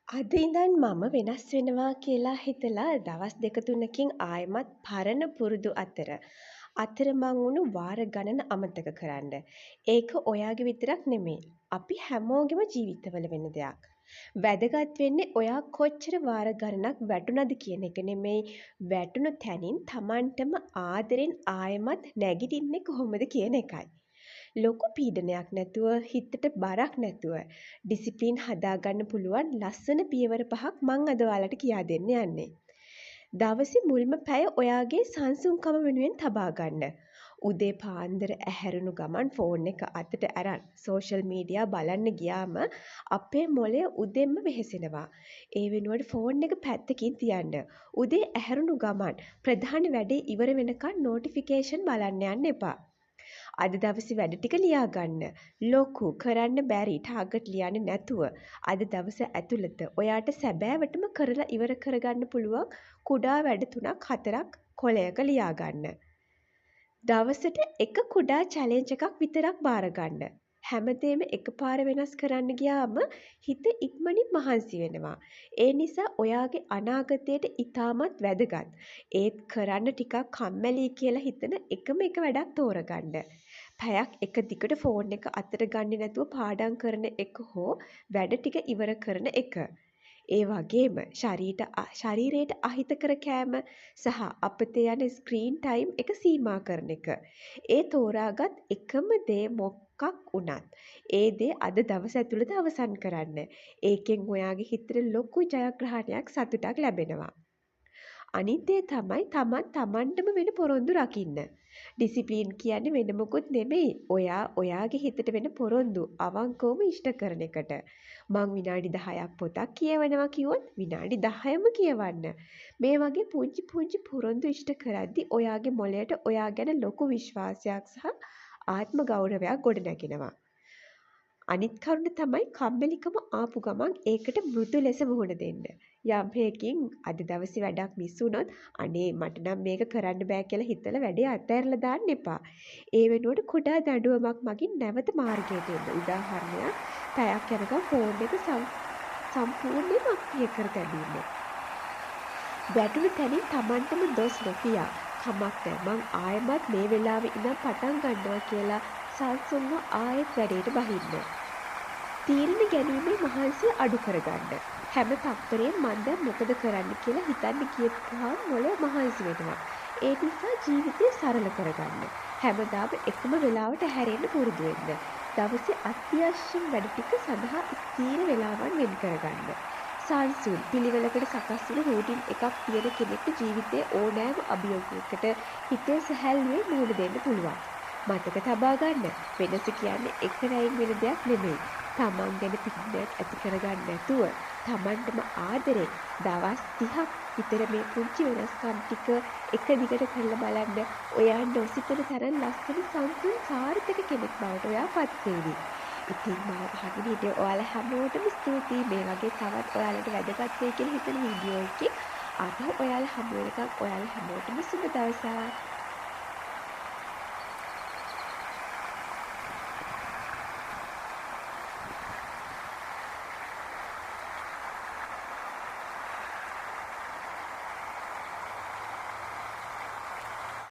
අද ඉඳන් මම වෙනස් වෙනවා කියලා හිතලා දවස් දෙක තුනකින් ආයෙමත් පරණ පුරුදු අතරමං වුණු වාර ගණන අමතක කරන්න. ඒක ඔයාගේ විතරක් නෙමෙයි. අපි හැමෝගෙම ජීවිතවල වෙන දෙයක්. වැදගත් වෙන්නේ ඔයා කොච්චර වාර ගණනක් වැටුණද කියන එක නෙමෙයි, වැටුණු තැනින් Tamanටම ආදරෙන් ආයෙමත් නැගිටින්නේ කොහොමද කියන එකයි. ලොකු පීඩනයක් නැතුව හිතට බරක් නැතුව ඩිසිප්ලින් හදාගන්න පුළුවන් ලස්සන පියවර පහක් මං අද ඔයාලට කියා දෙන්න යන්නේ. දවසේ මුල්ම පැය ඔයාගේ සංසුන්කම වෙනුවෙන් තබා ගන්න. උදේ පාන්දර ඇහැරුණු ගමන් ෆෝන් එක අතට අරන් සෝෂල් මීඩියා බලන්න ගියාම අපේ මොළය උදෙන්ම වෙහෙසෙනවා. ඒ වෙනුවට ෆෝන් එක පැත්තකින් තියන්න. උදේ ඇහැරුණු ගමන් ප්‍රධාන වැඩේ ඉවර වෙනකන් නෝටිෆිකේෂන් බලන්න යන්න එපා. අද දවසේ වැඩ ටික ලියා ගන්න. ලොකු කරන්න බැරි ටාගට් ලියන්නේ නැතුව අද දවස ඇතුළත ඔයාට සැබෑවටම කරලා ඉවර කරගන්න පුළුවන් කුඩා වැඩ 3ක් 4ක් කොලයක ලියා ගන්න. දවසට එක කුඩා චැලෙන්ජ් එකක් විතරක් බාර ගන්න. හැමදේම එකපාර වෙනස් කරන්න ගියාම හිත ඉක්මනින් මහන්සි වෙනවා. ඒ නිසා ඔයාගේ අනාගතයට ඉතාමත් වැදගත්. ඒත් කරන්න ටිකක් කම්මැලි කියලා හිතන එකම එක වැඩක් තෝරගන්න. පැයක් එක දිගට ෆෝන් එක අතට ගන්නේ නැතුව පාඩම් කරන එක හෝ වැඩ ටික ඉවර කරන එක. ඒ වගේම ශරීරයට අහිතකර කෑම සහ අපතේ යන ස්ක්‍රීන් ටයිම් එක සීමා කරන එක. ඒ තෝරාගත් එකම දේ මොකක් වුණත් ඒ දේ අද දවස ඇතුළත අවසන් කරන්න. ඒකෙන් ඔයාගේ හිතට ලොකු ජයග්‍රහණයක් සතුටක් ලැබෙනවා. අනිත් දේ තමයි තමන්ටම වෙන පොරොන්දු රකින්න. ඩිසිප්ලින් කියන්නේ වෙන මොකුත් නෙමෙයි. ඔයාගේ හිතට වෙන පොරොන්දු අවංකවම ඉෂ්ට කරන එකට. මං විනාඩි 10ක් පොතක් කියවනවා කිව්වොත් විනාඩි 10ම කියවන්න. මේ වගේ පුංචි පුංචි පොරොන්දු ඉෂ්ට කරද්දි ඔයාගේ මොළයට ඔයා ගැන ලොකු විශ්වාසයක් සහ ආත්ම ගෞරවයක් ගොඩනැගෙනවා. අනිත් කරුණ තමයි කම්මැලිකම ආපු ගමන් ඒකට මෘදු ලෙස මුහුණ දෙන්න. යම් හේකින් අද දවසේ වැඩක් මිස් වුණොත් අනේ මට නම් මේක කරන්න බෑ කියලා හිතලා වැඩේ අතහැරලා දාන්න එපා. ඒ වෙනුවට කුඩා දඬුවමක් මගින් නැවත මාර්ගයට එන්න. උදාහරණයක් පැයක් යනකම් ෆෝන් එක සම්පූර්ණයෙන්ම අක්‍රිය කර තැබීම. වැටුණු තැනින් Tamanටම දොස් නොකියා කමක් නැහැ මං ආයෙමත් මේ වෙලාවේ ඉඳන් පටන් ගන්නවා කියලා සංසුන්ව ආයෙත් වැඩේට බහින්න. තීරණ ගැනීමේ මහන්සිය අඩු කරගන්න. හැම තත්පරේම මං දැන් මොකද කරන්න කියලා හිතන්න කියපුවාම මොළය මහන්සි වෙනවා. ඒ නිසා ජීවිතය සරල කරගන්න. හැමදාම එකම වෙලාවට හැරෙන්න පුරුදු වෙන්න. දවසේ අත්‍යවශ්‍ය වැඩ ටික සඳහා ස්ථීර වෙලාවන් වෙන් කරගන්න. සංසුන් පිළිවෙලකට සකස් වුණු රූටින් එකක් තියෙන කෙනෙක්ට ජීවිතයේ ඕනෑම අභියෝගයකට හිතේ සැහැල්ලුවෙන් මුහුණ දෙන්න පුළුවන්. මතක තබා ගන්න වෙනස කියන්නේ එක රැයින් වෙන දෙයක් නෙමෙයි. තමන් ගැන පිළිගැනීමක් ඇති කරගන්න නැතුව තමන්ටම ආදරෙන් දවස් 30ක් විතර මේ පුංචි වෙනස්කම් ටික එක දිගට කරලා බලන්න ඔයා නොසිතන තරම් ලස්සන සංසුන් සාර්ථක කෙනෙක් බවට ඔයා පත් වෙවි. ඉතින් මම අහගෙන හිටිය ඔයාලා හැමෝටම ස්තුතියි මේ වගේ තවත් ඔයාලට වැදගත් වෙයි කියලා හිතන වීඩියෝ එකකින් අද ඔයාලා හමු වෙනකම් ඔයාලා හැමෝටම සුබ දවසක්.